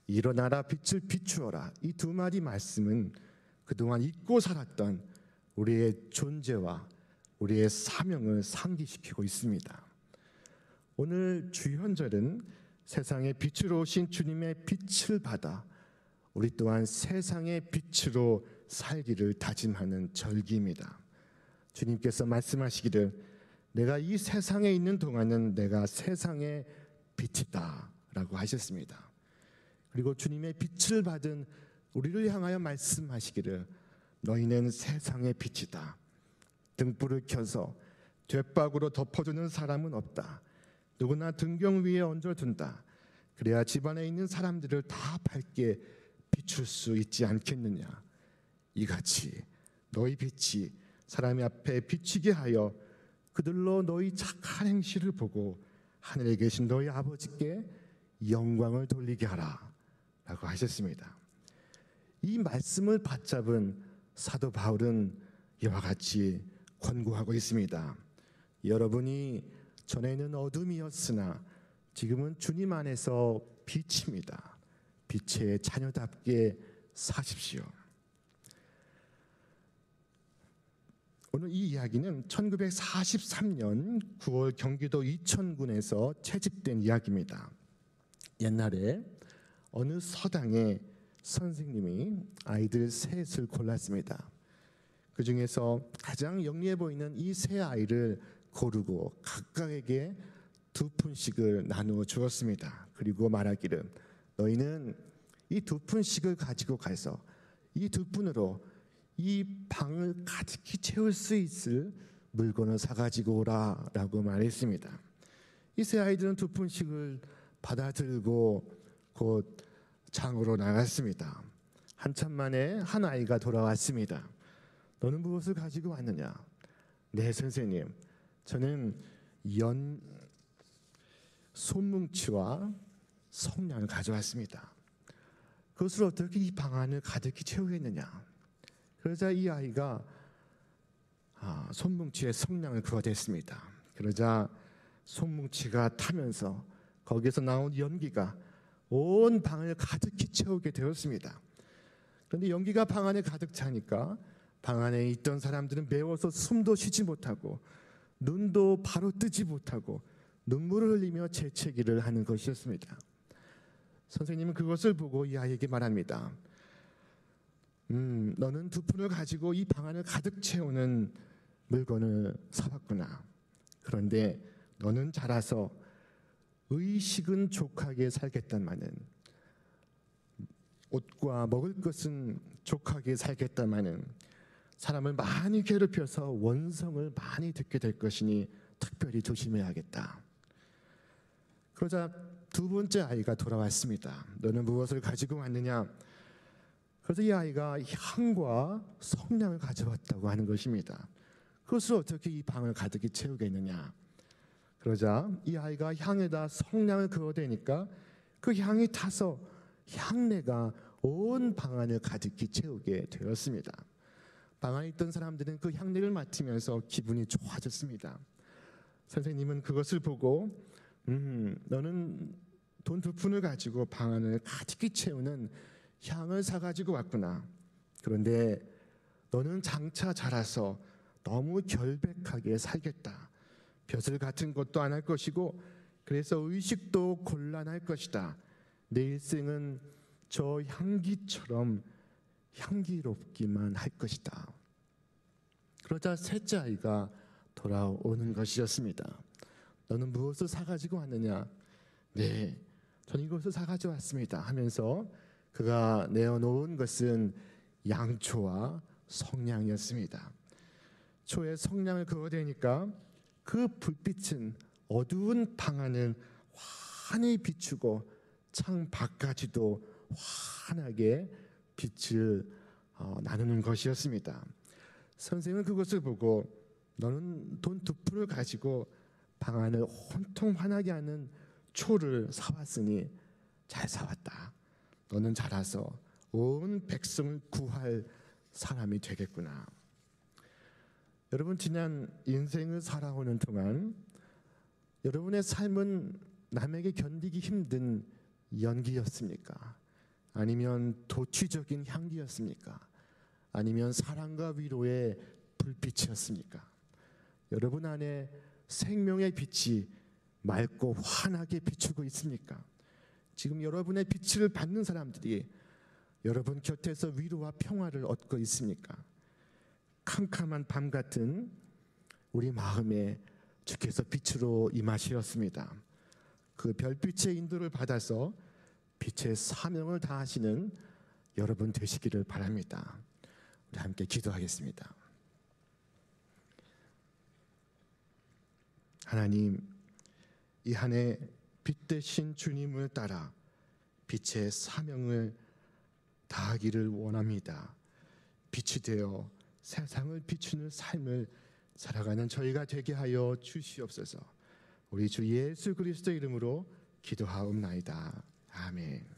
일어나라 빛을 비추어라. 이 두 마디 말씀은 그동안 잊고 살았던 우리의 존재와 우리의 사명을 상기시키고 있습니다. 오늘 주현절은 세상의 빛으로 오신 주님의 빛을 받아 우리 또한 세상의 빛으로 살기를 다짐하는 절기입니다. 주님께서 말씀하시기를 내가 이 세상에 있는 동안은 내가 세상의 빛이다 라고 하셨습니다. 그리고 주님의 빛을 받은 우리를 향하여 말씀하시기를 너희는 세상의 빛이다. 등불을 켜서 돛박으로 덮어주는 사람은 없다. 누구나 등경 위에 얹어둔다. 그래야 집안에 있는 사람들을 다 밝게 비출 수 있지 않겠느냐. 이같이 너희 빛이 사람의 앞에 비치게 하여 그들로 너희 착한 행실을 보고 하늘에 계신 너희 아버지께 영광을 돌리게 하라 라고 하셨습니다. 이 말씀을 받잡은 사도 바울은 이와 같이 권고하고 있습니다. 여러분이 전에는 어둠이었으나 지금은 주님 안에서 빛입니다. 빛의 자녀답게 사십시오. 오늘 이 이야기는 1943년 9월 경기도 이천군에서 채집된 이야기입니다. 옛날에 어느 서당의 선생님이 아이들 셋을 골랐습니다. 그 중에서 가장 영리해 보이는 이 세 아이를 고르고 각각에게 2푼씩을 나누어 주었습니다. 그리고 말하기를 너희는 이 2푼씩을 가지고 가서 이 2푼으로 이 방을 가득히 채울 수 있을 물건을 사가지고 오라 라고 말했습니다. 이 세 아이들은 2푼씩을 받아들고 곧 장으로 나갔습니다. 한참 만에 한 아이가 돌아왔습니다. 너는 무엇을 가지고 왔느냐? 네, 선생님, 저는 손뭉치와 성냥을 가져왔습니다. 그것을 어떻게 이 방 안을 가득히 채우겠느냐? 그러자 이 아이가 손뭉치에 성냥을 그어댔습니다. 그러자 손뭉치가 타면서 거기서 나온 연기가 온 방을 가득히 채우게 되었습니다. 그런데 연기가 방 안에 가득 차니까 방 안에 있던 사람들은 매워서 숨도 쉬지 못하고 눈도 바로 뜨지 못하고 눈물을 흘리며 재채기를 하는 것이었습니다. 선생님은 그것을 보고 이 아이에게 말합니다. 너는 2푼을 가지고 이 방 안을 가득 채우는 물건을 사왔구나. 그런데 너는 자라서 의식은 족하게 살겠다마는, 옷과 먹을 것은 족하게 살겠다마는 사람을 많이 괴롭혀서 원성을 많이 듣게 될 것이니 특별히 조심해야겠다. 그러자 2번째 아이가 돌아왔습니다. 너는 무엇을 가지고 왔느냐? 그래서 이 아이가 향과 성냥을 가져왔다고 하는 것입니다. 그것을 어떻게 이 방을 가득히 채우겠느냐? 그러자 이 아이가 향에다 성냥을 그어대니까 그 향이 타서 향내가 온 방 안을 가득히 채우게 되었습니다. 방 안에 있던 사람들은 그 향내를 맡으면서 기분이 좋아졌습니다. 선생님은 그것을 보고 너는 돈 2푼을 가지고 방 안을 가득히 채우는 향을 사가지고 왔구나. 그런데 너는 장차 자라서 너무 결백하게 살겠다. 벼슬 같은 것도 안 할 것이고 그래서 의식도 곤란할 것이다. 내 일생은 저 향기처럼 향기롭기만 할 것이다. 그러자 셋째 아이가 돌아오는 것이었습니다. 너는 무엇을 사가지고 왔느냐? 네, 저는 이것을 사가지고 왔습니다 하면서 그가 내어놓은 것은 양초와 성냥이었습니다. 초에 성냥을 그어대니까 그 불빛은 어두운 방 안을 환히 비추고 창 밖까지도 환하게 빛을 나누는 것이었습니다. 선생은 그것을 보고 너는 돈 2푼을 가지고 방 안을 온통 환하게 하는 초를 사왔으니 잘 사왔다. 너는 자라서 온 백성을 구할 사람이 되겠구나. 여러분, 지난 인생을 살아오는 동안 여러분의 삶은 남에게 견디기 힘든 연기였습니까? 아니면 도취적인 향기였습니까? 아니면 사랑과 위로의 불빛이었습니까? 여러분 안에 생명의 빛이 맑고 환하게 비추고 있습니까? 지금 여러분의 빛을 받는 사람들이 여러분 곁에서 위로와 평화를 얻고 있습니까? 캄캄한 밤 같은 우리 마음에 주께서 빛으로 임하시었습니다. 그 별빛의 인도를 받아서 빛의 사명을 다하시는 여러분 되시기를 바랍니다. 우리 함께 기도하겠습니다. 하나님, 이 한 해 빛 대신 주님을 따라 빛의 사명을 다하기를 원합니다. 빛이 되어 세상을 비추는 삶을 살아가는 저희가 되게 하여 주시옵소서. 우리 주 예수 그리스도 이름으로 기도하옵나이다. 아멘.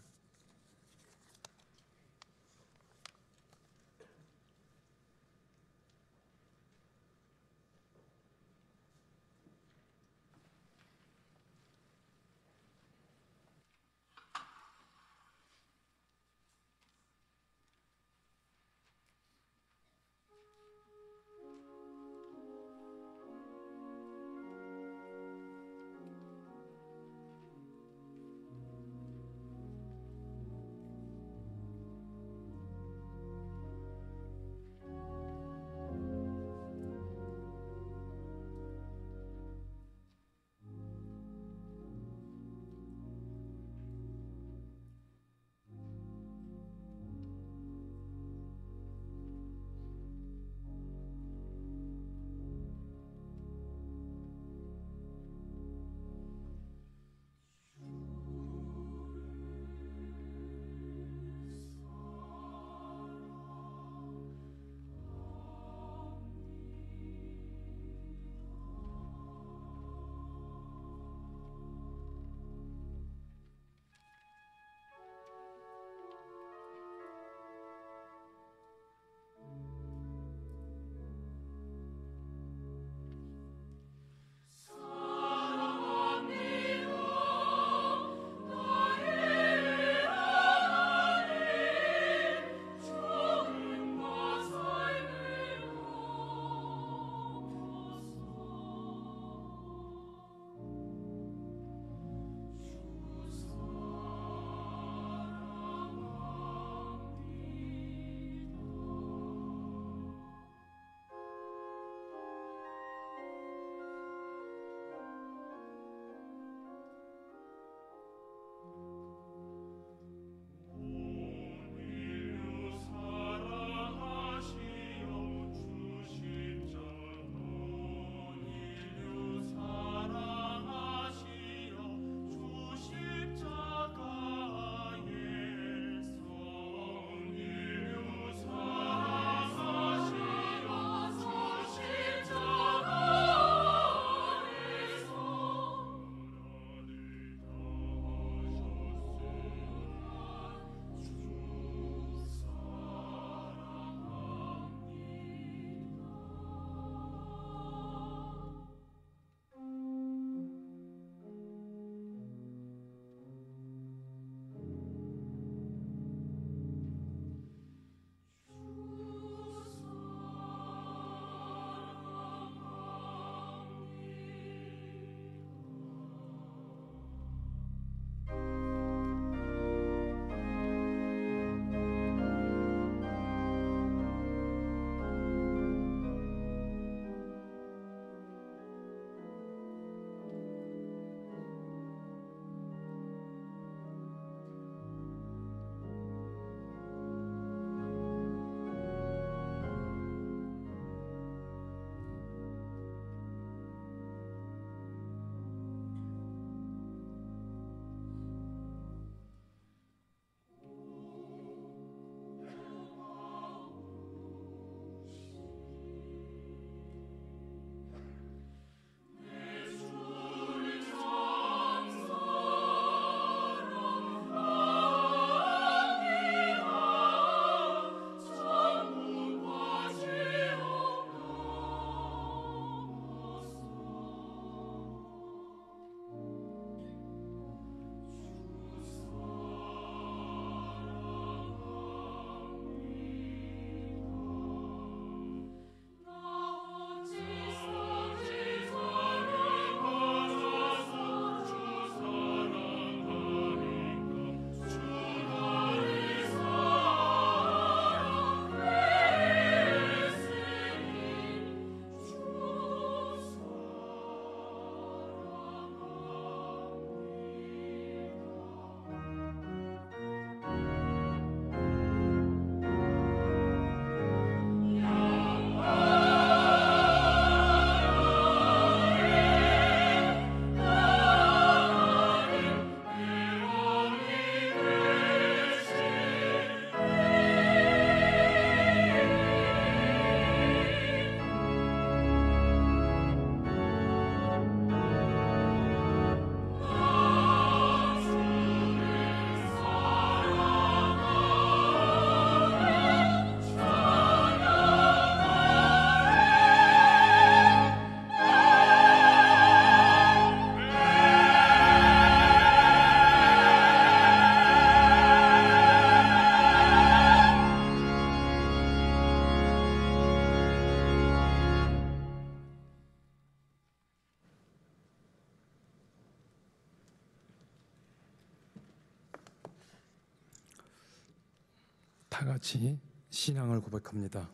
다 같이 신앙을 고백합니다.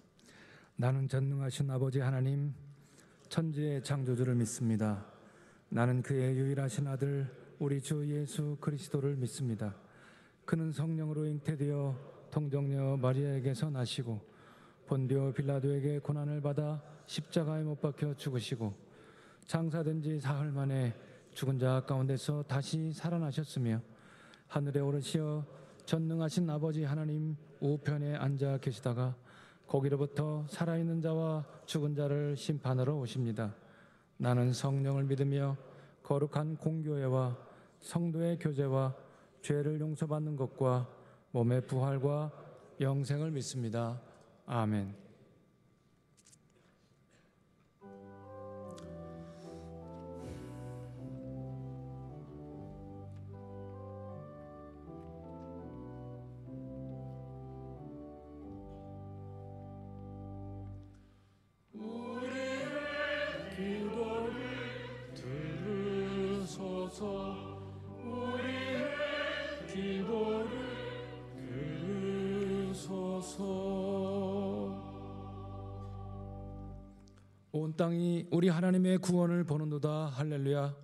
나는 전능하신 아버지 하나님, 천지의 창조주를 믿습니다. 나는 그의 유일하신 아들 우리 주 예수 그리스도를 믿습니다. 그는 성령으로 잉태되어 동정녀 마리아에게서 나시고 본디오 빌라도에게 고난을 받아 십자가에 못 박혀 죽으시고 장사된 지 사흘 만에 죽은 자 가운데서 다시 살아나셨으며 하늘에 오르시어 전능하신 아버지 하나님 우편에 앉아 계시다가 거기로부터 살아있는 자와 죽은 자를 심판하러 오십니다. 나는 성령을 믿으며 거룩한 공교회와 성도의 교제와 죄를 용서받는 것과 몸의 부활과 영생을 믿습니다. 아멘. 온 땅이 우리 하나님의 구원을 보는도다. 할렐루야.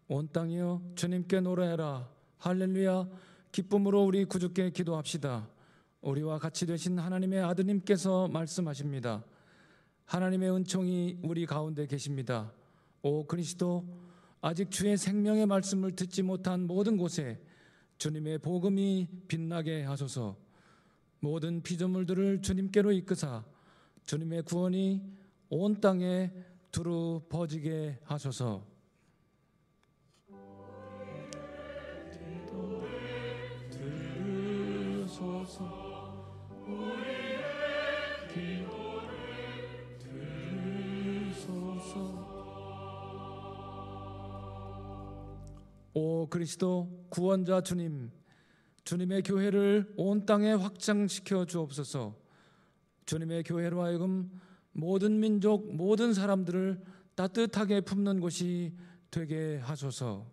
온 땅이여 주님께 노래하라. 할렐루야. 기쁨으로 우리 구주께 기도합시다. 우리와 같이 되신 하나님의 아드님께서 말씀하십니다. 하나님의 은총이 우리 가운데 계십니다. 오 그리스도, 아직 주의 생명의 말씀을 듣지 못한 모든 곳에 주님의 복음이 빛나게 하소서. 모든 피조물들을 주님께로 이끄사 주님의 구원이 온 땅에 두루 퍼지게 하소서. 오 그리스도 구원자 주님, 주님의 교회를 온 땅에 확장시켜 주옵소서. 주님의 교회로 하여금 모든 민족, 모든 사람들을 따뜻하게 품는 곳이 되게 하소서.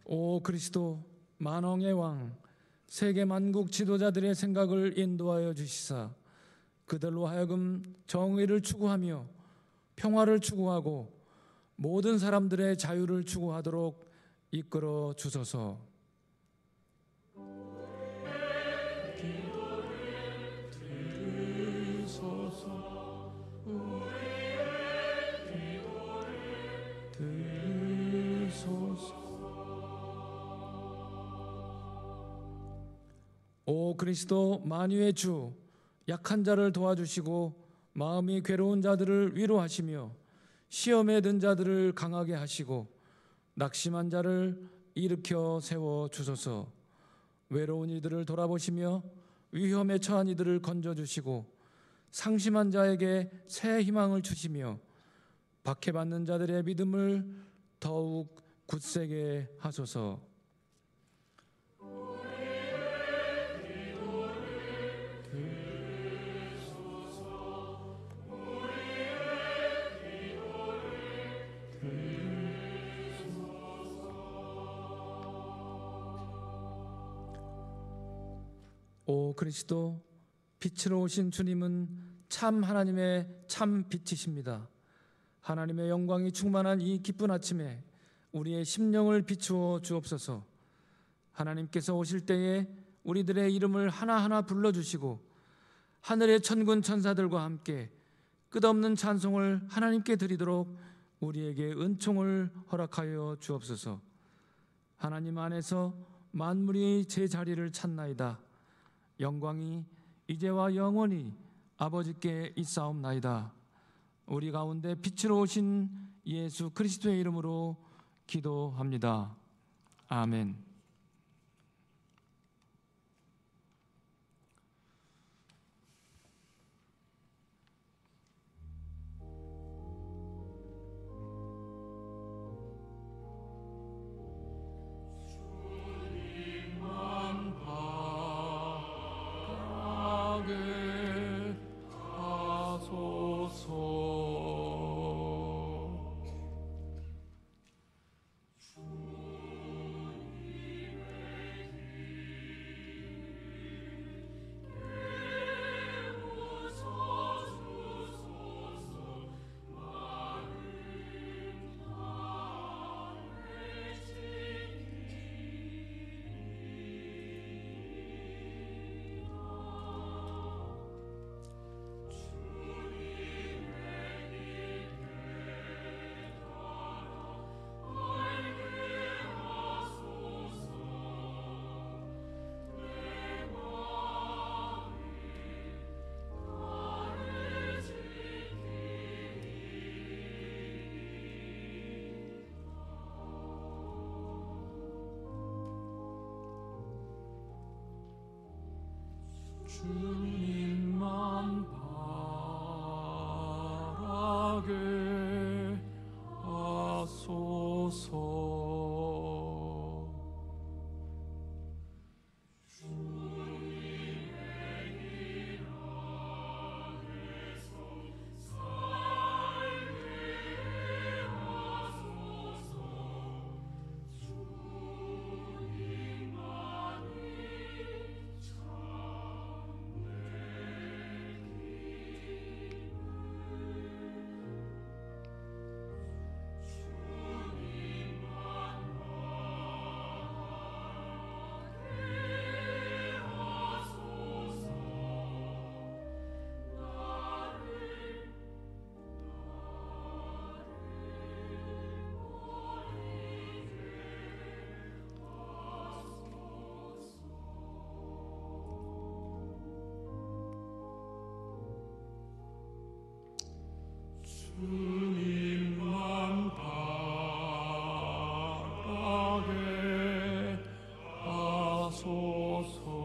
오 그리스도 만왕의 왕, 세계 만국 지도자들의 생각을 인도하여 주시사 그들로 하여금 정의를 추구하며 평화를 추구하고 모든 사람들의 자유를 추구하도록 이끌어 주소서. 오 그리스도 만유의 주, 약한 자를 도와주시고 마음이 괴로운 자들을 위로하시며 시험에 든 자들을 강하게 하시고 낙심한 자를 일으켜 세워 주소서. 외로운 이들을 돌아보시며 위험에 처한 이들을 건져주시고 상심한 자에게 새 희망을 주시며 박해받는 자들의 믿음을 더욱 굳세게 하소서. 오 그리스도, 빛으로 오신 주님은 참 하나님의 참 빛이십니다. 하나님의 영광이 충만한 이 기쁜 아침에 우리의 심령을 비추어 주옵소서. 하나님께서 오실 때에 우리들의 이름을 하나하나 불러주시고 하늘의 천군 천사들과 함께 끝없는 찬송을 하나님께 드리도록 우리에게 은총을 허락하여 주옵소서. 하나님 안에서 만물이 제 자리를 찾나이다. 영광이 이제와 영원히 아버지께 있사옵나이다. 우리 가운데 빛으로 오신 예수 그리스도의 이름으로 기도합니다. 아멘. 주님만 주님만 바라게 하소서. 주님만 바라게 하소서.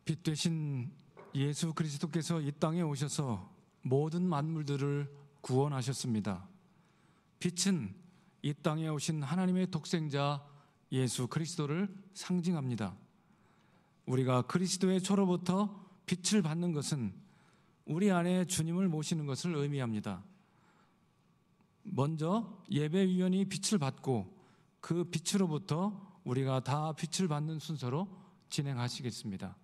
빛 되신 예수 그리스도께서 이 땅에 오셔서 모든 만물들을 구원하셨습니다. 빛은 이 땅에 오신 하나님의 독생자 예수 그리스도를 상징합니다. 우리가 그리스도의 초로부터 빛을 받는 것은 우리 안에 주님을 모시는 것을 의미합니다. 먼저 예배위원이 빛을 받고 그 빛으로부터 우리가 다 빛을 받는 순서로 진행하시겠습니다.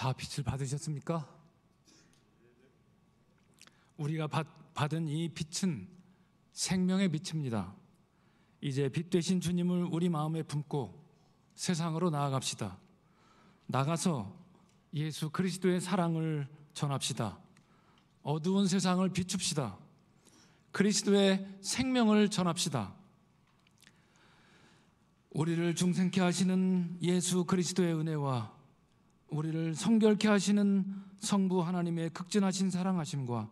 다 빛을 받으셨습니까? 우리가 받은 이 빛은 생명의 빛입니다. 이제 빛 되신 주님을 우리 마음에 품고 세상으로 나아갑시다. 나가서 예수 그리스도의 사랑을 전합시다. 어두운 세상을 비춥시다. 그리스도의 생명을 전합시다. 우리를 중생케 하시는 예수 그리스도의 은혜와 우리를 성결케 하시는 성부 하나님의 극진하신 사랑하심과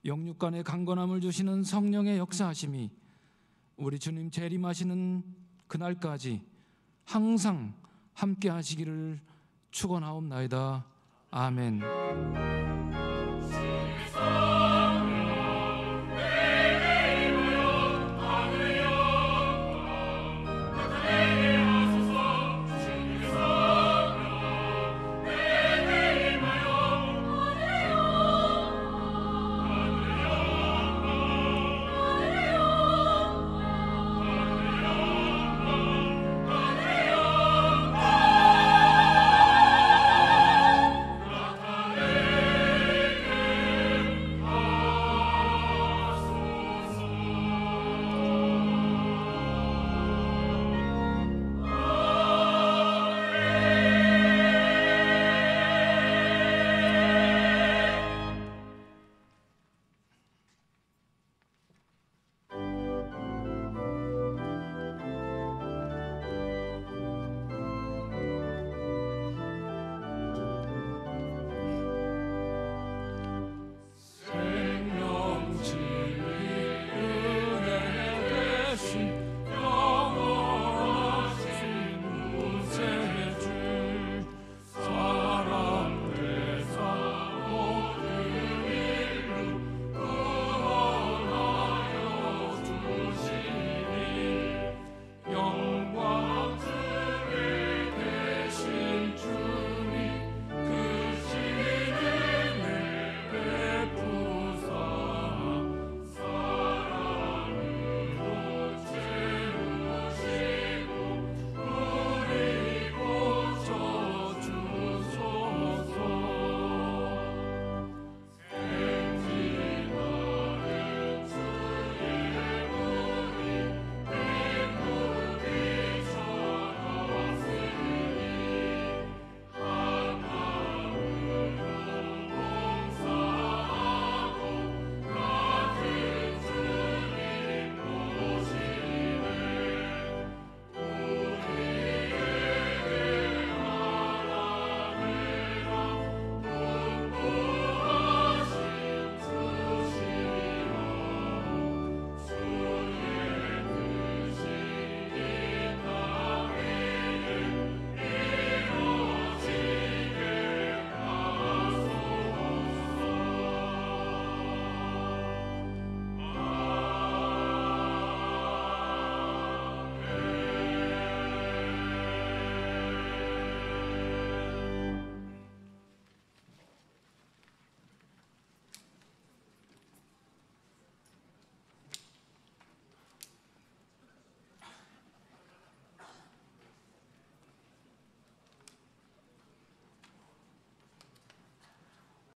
영육간의 강건함을 주시는 성령의 역사하심이 우리 주님 재림하시는 그날까지 항상 함께 하시기를 축원하옵나이다. 아멘.